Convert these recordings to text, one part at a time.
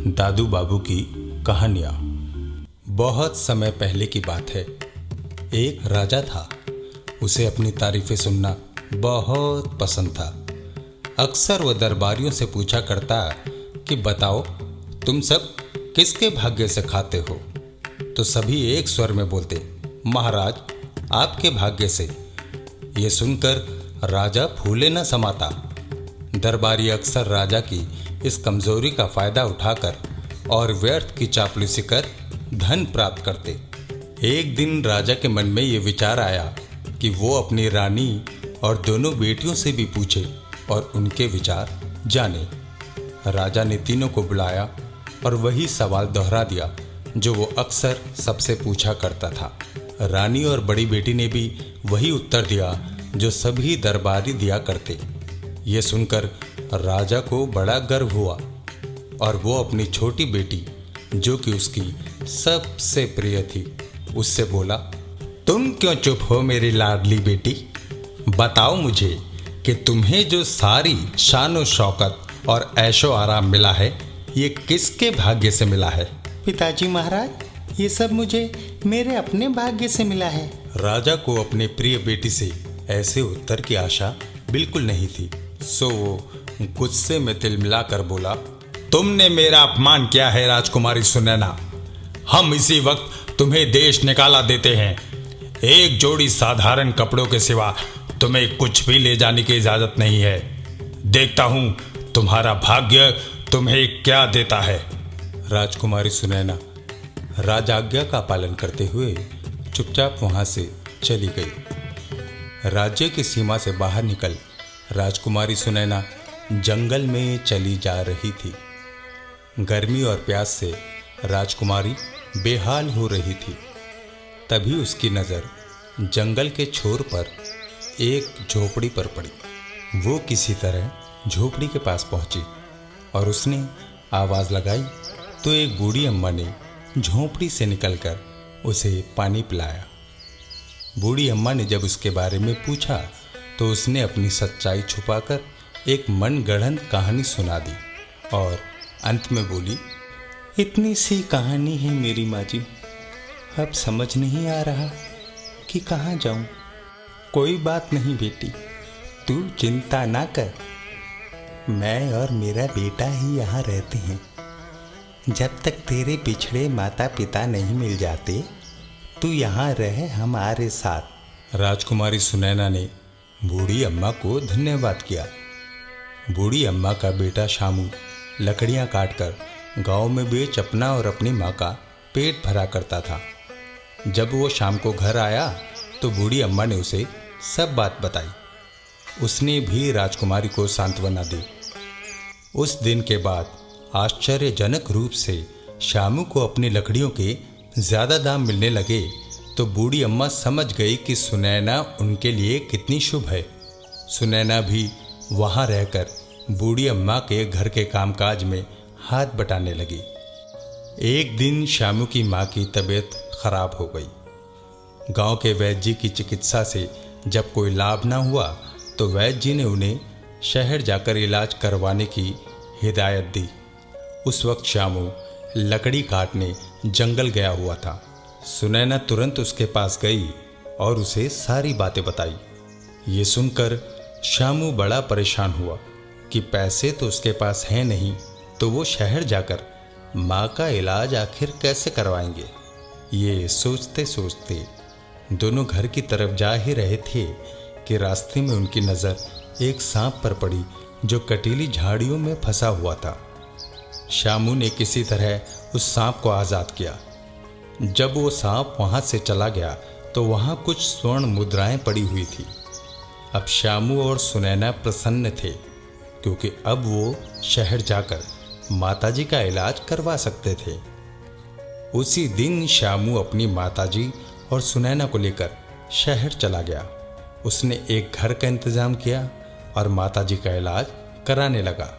दादू बाबू की कहानियाँ। बहुत समय पहले की बात है। एक राजा था। उसे अपनी तारीफें सुनना बहुत पसंद था। अक्सर वह दरबारियों से पूछा करता कि बताओ तुम सब किसके भाग्य से खाते हो। तो सभी एक स्वर में बोलते, महाराज आपके भाग्य से। ये सुनकर राजा फूले न समाता। दरबारी अक्सर राजा की इस कमजोरी का फायदा उठाकर और व्यर्थ की चापलूसी कर धन प्राप्त करते। एक दिन राजा के मन में ये विचार आया कि वो अपनी रानी और दोनों बेटियों से भी पूछे और उनके विचार जाने। राजा ने तीनों को बुलाया और वही सवाल दोहरा दिया जो वो अक्सर सबसे पूछा करता था। रानी और बड़ी बेटी ने भी वही उत्तर दिया जो सभी दरबारी दिया करते। ये सुनकर राजा को बड़ा गर्व हुआ और वो अपनी छोटी बेटी जो कि उसकी सबसे प्रिय थी उससे बोला, तुम क्यों चुप हो मेरी लाडली बेटी। बताओ मुझे कि तुम्हें जो सारी शान शौकत और ऐशो आराम मिला है ये किसके भाग्य से मिला है। पिताजी महाराज ये सब मुझे मेरे अपने भाग्य से मिला है। राजा को अपने प्रिय बेटी से ऐसे उत्तर की आशा बिल्कुल नहीं थी। सो वो गुस्से में तिलमिलाकर बोला, तुमने मेरा अपमान किया है राजकुमारी सुनैना। हम इसी वक्त तुम्हें देश निकाला देते हैं। एक जोड़ी साधारण कपड़ों के सिवा तुम्हें कुछ भी ले जाने की इजाजत नहीं है। देखता हूं तुम्हारा भाग्य तुम्हें क्या देता है। राजकुमारी सुनैना राजा आज्ञा का पालन करते हुए चुपचाप वहां से चली गई। राज्य की सीमा से बाहर निकल राजकुमारी सुनैना जंगल में चली जा रही थी। गर्मी और प्यास से राजकुमारी बेहाल हो रही थी। तभी उसकी नज़र जंगल के छोर पर एक झोपड़ी पर पड़ी। वो किसी तरह झोपड़ी के पास पहुंची और उसने आवाज़ लगाई तो एक बूढ़ी अम्मा ने झोपड़ी से निकलकर उसे पानी पिलाया। बूढ़ी अम्मा ने जब उसके बारे में पूछा तो उसने अपनी सच्चाई छुपाकर एक मनगढ़ंत कहानी सुना दी और अंत में बोली, इतनी सी कहानी है मेरी माँ जी, अब समझ नहीं आ रहा कि कहाँ जाऊँ। कोई बात नहीं बेटी, तू चिंता ना कर। मैं और मेरा बेटा ही यहाँ रहते हैं। जब तक तेरे पिछड़े माता पिता नहीं मिल जाते तू यहाँ रह हमारे साथ। राजकुमारी सुनैना ने बूढ़ी अम्मा को धन्यवाद किया। बूढ़ी अम्मा का बेटा शामू लकड़ियाँ काटकर गांव में बेच अपना और अपनी माँ का पेट भरा करता था। जब वो शाम को घर आया तो बूढ़ी अम्मा ने उसे सब बात बताई। उसने भी राजकुमारी को सांत्वना दी। उस दिन के बाद आश्चर्यजनक रूप से शामू को अपनी लकड़ियों के ज़्यादा दाम मिलने लगे तो बूढ़ी अम्मा समझ गई कि सुनैना उनके लिए कितनी शुभ है। सुनैना भी वहाँ रहकर बूढ़ी अम्मा के घर के कामकाज में हाथ बटाने लगी। एक दिन शामू की माँ की तबीयत खराब हो गई। गांव के वैद्य जी की चिकित्सा से जब कोई लाभ ना हुआ तो वैद्य जी ने उन्हें शहर जाकर इलाज करवाने की हिदायत दी। उस वक्त शामू लकड़ी काटने जंगल गया हुआ था। सुनैना तुरंत उसके पास गई और उसे सारी बातें बताई। ये सुनकर शामू बड़ा परेशान हुआ कि पैसे तो उसके पास हैं नहीं तो वो शहर जाकर माँ का इलाज आखिर कैसे करवाएंगे। ये सोचते सोचते दोनों घर की तरफ जा ही रहे थे कि रास्ते में उनकी नज़र एक सांप पर पड़ी जो कटीली झाड़ियों में फंसा हुआ था। शामू ने किसी तरह उस सांप को आज़ाद किया। जब वो सांप वहाँ से चला गया तो वहाँ कुछ स्वर्ण मुद्राएं पड़ी हुई थी। अब शामू और सुनैना प्रसन्न थे क्योंकि अब वो शहर जाकर माताजी का इलाज करवा सकते थे। उसी दिन शामू अपनी माताजी और सुनैना को लेकर शहर चला गया। उसने एक घर का इंतजाम किया और माताजी का इलाज कराने लगा।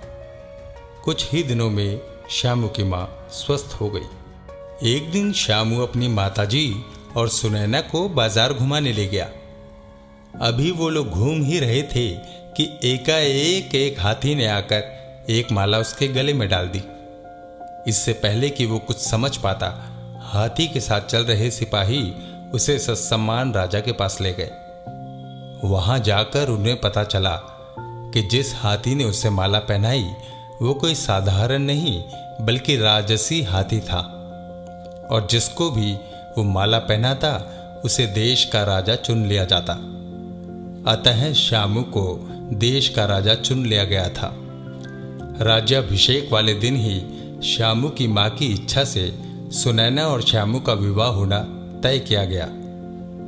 कुछ ही दिनों में शामू की माँ स्वस्थ हो गई। एक दिन शामू अपनी माताजी और सुनैना को बाजार घुमाने ले गया। अभी वो लोग घूम ही रहे थे कि एकाएक एक हाथी ने आकर एक माला उसके गले में डाल दी। इससे पहले कि वो कुछ समझ पाता, हाथी के साथ चल रहे सिपाही उसे ससम्मान राजा के पास ले गए। वहां जाकर उन्हें पता चला कि जिस हाथी ने उसे माला पहनाई वो कोई साधारण नहीं बल्कि राजसी हाथी था, और जिसको भी वो माला पहनाता उसे देश का राजा चुन लिया जाता। अतः श्यामू को देश का राजा चुन लिया गया था। राज्याभिषेक वाले दिन ही श्यामू की मां की इच्छा से सुनैना और श्यामू का विवाह होना तय किया गया,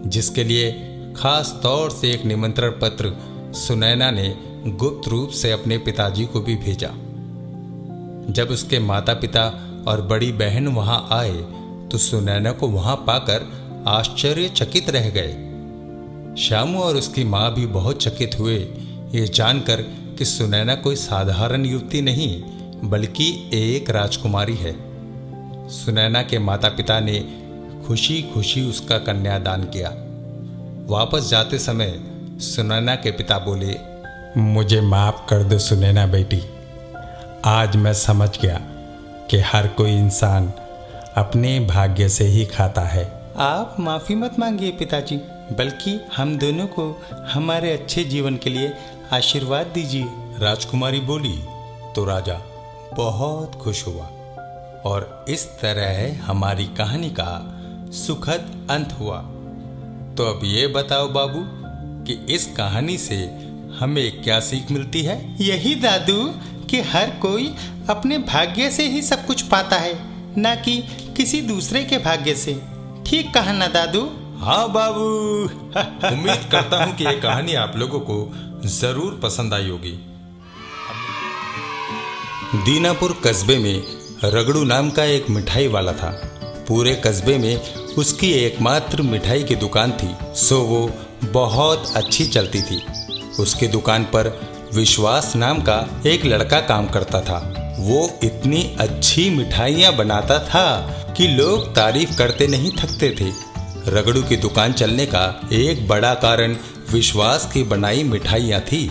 जिसके लिए खास तौर से एक निमंत्रण पत्र सुनैना ने गुप्त रूप से अपने पिताजी को भी भेजा। जब उसके माता पिता और बड़ी बहन वहां आए तो सुनैना को वहां पाकर आश्चर्यचकित रह गए। श्यामू और उसकी मां भी बहुत चकित हुए ये जानकर कि सुनैना कोई साधारण युवती नहीं बल्कि एक राजकुमारी है। सुनैना के माता पिता ने खुशी खुशी उसका कन्यादान किया। वापस जाते समय सुनैना के पिता बोले, मुझे माफ कर दो सुनैना बेटी, आज मैं समझ गया कि हर कोई इंसान अपने भाग्य से ही खाता है। आप माफी मत मांगिए पिताजी, बल्कि हम दोनों को हमारे अच्छे जीवन के लिए आशीर्वाद दीजिए। राजकुमारी बोली तो राजा बहुत खुश हुआ और इस तरह हमारी कहानी का सुखद अंत हुआ। तो अब ये बताओ बाबू कि इस कहानी से हमें क्या सीख मिलती है? यही दादू कि हर कोई अपने भाग्य से ही सब कुछ पाता है, ना कि किसी दूसरे के भाग्य से। ठीक कहा ना दादू? हाँ बाबू। उम्मीद करता हूँ कि ये कहानी आप लोगों को जरूर पसंद आई होगी। दीनापुर कस्बे में रगड़ू नाम का एक मिठाई वाला था। पूरे कस्बे में उसकी एकमात्र मिठाई की दुकान थी, सो वो बहुत अच्छी चलती थी। उसकी दुकान पर विश्वास नाम का एक लड़का काम करता था। वो इतनी अच्छी मिठाइयाँ बनाता था कि लोग तारीफ करते नहीं थकते थे। रगड़ू की दुकान चलने का एक बड़ा कारण विश्वास की बनाई मिठाइयाँ थी।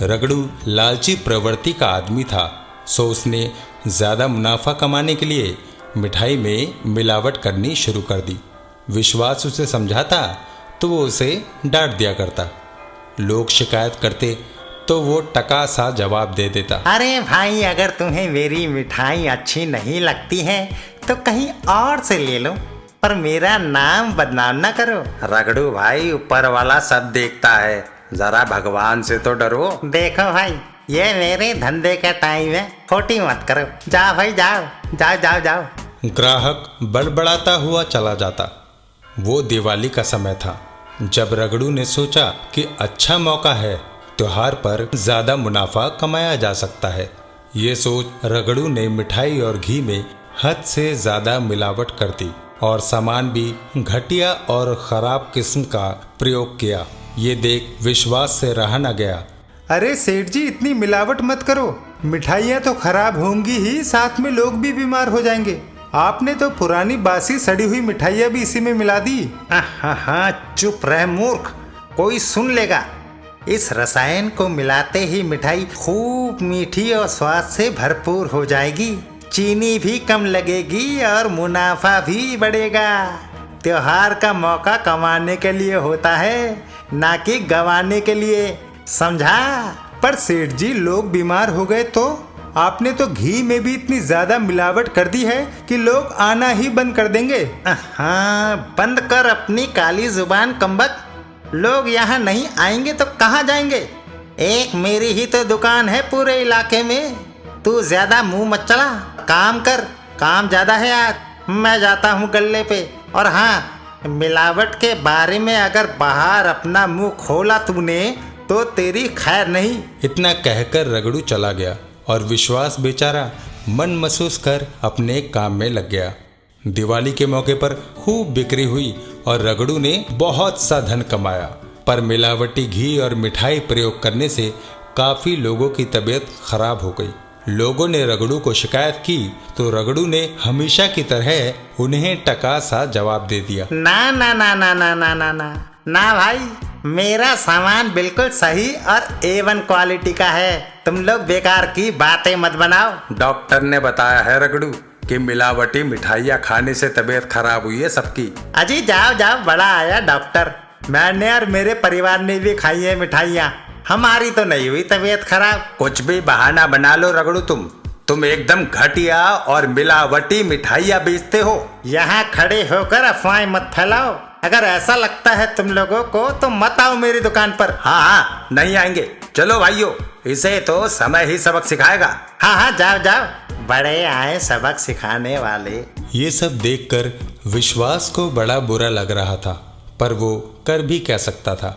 रगड़ू लालची प्रवृत्ति का आदमी था, सो उसने ज्यादा मुनाफा कमाने के लिए मिठाई में मिलावट करनी शुरू कर दी। विश्वास उसे समझाता तो वो उसे डांट दिया करता। लोग शिकायत करते तो वो टका सा जवाब दे देता, अरे भाई, अगर तुम्हें मेरी मिठाई अच्छी नहीं लगती है तो कहीं और से ले लो, पर मेरा नाम बदनाम ना करो। रगड़ू भाई, ऊपर वाला सब देखता है, जरा भगवान से तो डरो। देखो भाई, ये मेरे धंधे का टाइम है, खोटी मत करो। जाओ भाई, जाओ जाओ जाओ जाओ। ग्राहक बड़बड़ाता हुआ चला जाता। वो दिवाली का समय था, जब रगड़ू ने सोचा कि अच्छा मौका है, त्योहार पर ज्यादा मुनाफा कमाया जा सकता है। ये सोच रगड़ू ने मिठाई और घी में हद से ज्यादा मिलावट कर दी और सामान भी घटिया और खराब किस्म का प्रयोग किया। ये देख विश्वास से रहा न गया। अरे सेठ जी, इतनी मिलावट मत करो, मिठाइयाँ तो खराब होंगी ही, साथ में लोग भी बीमार हो जाएंगे। आपने तो पुरानी बासी सड़ी हुई मिठाइयाँ भी इसी में मिला दी। हाँ, चुप रह मूर्ख, कोई सुन लेगा। इस रसायन को मिलाते ही मिठाई खूब मीठी और स्वाद से भरपूर हो जाएगी। चीनी भी कम लगेगी और मुनाफा भी बढ़ेगा। त्योहार का मौका कमाने के लिए होता है, ना कि गंवाने के लिए, समझा? पर सेठ जी, लोग बीमार हो गए तो आपने तो घी में भी इतनी ज्यादा मिलावट कर दी है कि लोग आना ही बंद कर देंगे। हाँ, बंद कर अपनी काली जुबान कमबख्त। लोग यहाँ नहीं आएंगे तो कहाँ जाएंगे? एक मेरी ही तो दुकान है पूरे इलाके में। तू ज्यादा मुंह मत चला, काम कर, काम ज्यादा है आज। मैं जाता हूँ गल्ले पे। और हाँ, मिलावट के बारे में अगर बाहर अपना मुंह खोला तूने तो तेरी खैर नहीं। इतना कहकर रगड़ू चला गया और विश्वास बेचारा मन महसूस कर अपने काम में लग गया। दिवाली के मौके पर खूब बिक्री हुई और रगड़ू ने बहुत सा धन कमाया। पर मिलावटी घी और मिठाई प्रयोग करने से काफी लोगों की तबीयत खराब हो गई। लोगों ने रगड़ू को शिकायत की तो रगड़ू ने हमेशा की तरह उन्हें टका सा जवाब दे दिया, ना ना ना ना ना ना ना ना, ना भाई, मेरा सामान बिल्कुल सही और A1 क्वालिटी का है। तुम लोग बेकार की बातें मत बनाओ। डॉक्टर ने बताया है रगड़ू कि मिलावटी मिठाइयाँ खाने से तबीयत खराब हुई है सबकी। अजी जाओ जाओ, बड़ा आया डॉक्टर। मैंने और मेरे परिवार ने भी खाई है मिठाइयाँ, हमारी तो नहीं हुई तबीयत खराब। कुछ भी बहाना बना लो रगड़ू, तुम एकदम घटिया और मिलावटी मिठाइयाँ बेचते हो। यहाँ खड़े होकर अफवाहें मत फैलाओ। अगर ऐसा लगता है तुम लोगों को तो मत आओ मेरी दुकान पर। हाँ, नहीं आएंगे। चलो भाइयों, इसे तो समय ही सबक सिखाएगा। हाँ, जाओ जाओ, बड़े आए सबक सिखाने वाले। ये सब देखकर विश्वास को बड़ा बुरा लग रहा था, पर वो कर भी क्या सकता था।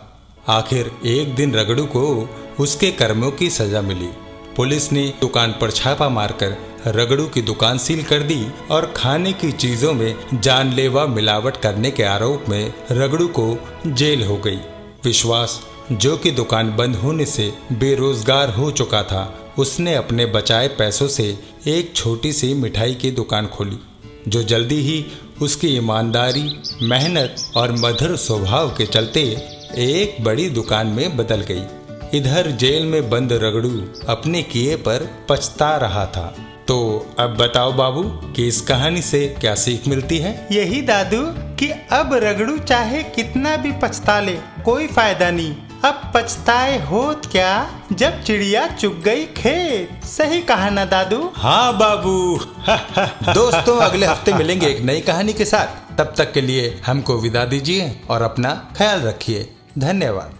आखिर एक दिन रगड़ू को उसके कर्मों की सजा मिली। पुलिस ने दुकान पर छापा मारकर रगड़ू की दुकान सील कर दी और खाने की चीजों में जानलेवा मिलावट करने के आरोप में रगड़ू को जेल हो गई। विश्वास, जो कि दुकान बंद होने से बेरोजगार हो चुका था, उसने अपने बचाए पैसों से एक छोटी सी मिठाई की दुकान खोली, जो जल्दी ही उसकी ईमानदारी, मेहनत और मधुर स्वभाव के चलते एक बड़ी दुकान में बदल गई। इधर जेल में बंद रगड़ू अपने किए पर पछता रहा था। तो अब बताओ बाबू कि इस कहानी से क्या सीख मिलती है? यही दादू कि अब रगड़ू चाहे कितना भी पछता ले, कोई फायदा नहीं। अब पछताए होत क्या जब चिड़िया चुग गई खेत। सही कहा ना दादू? हाँ बाबू। दोस्तों, अगले हफ्ते मिलेंगे एक नई कहानी के साथ। तब तक के लिए हमको विदा दीजिए और अपना ख्याल रखिए। धन्यवाद।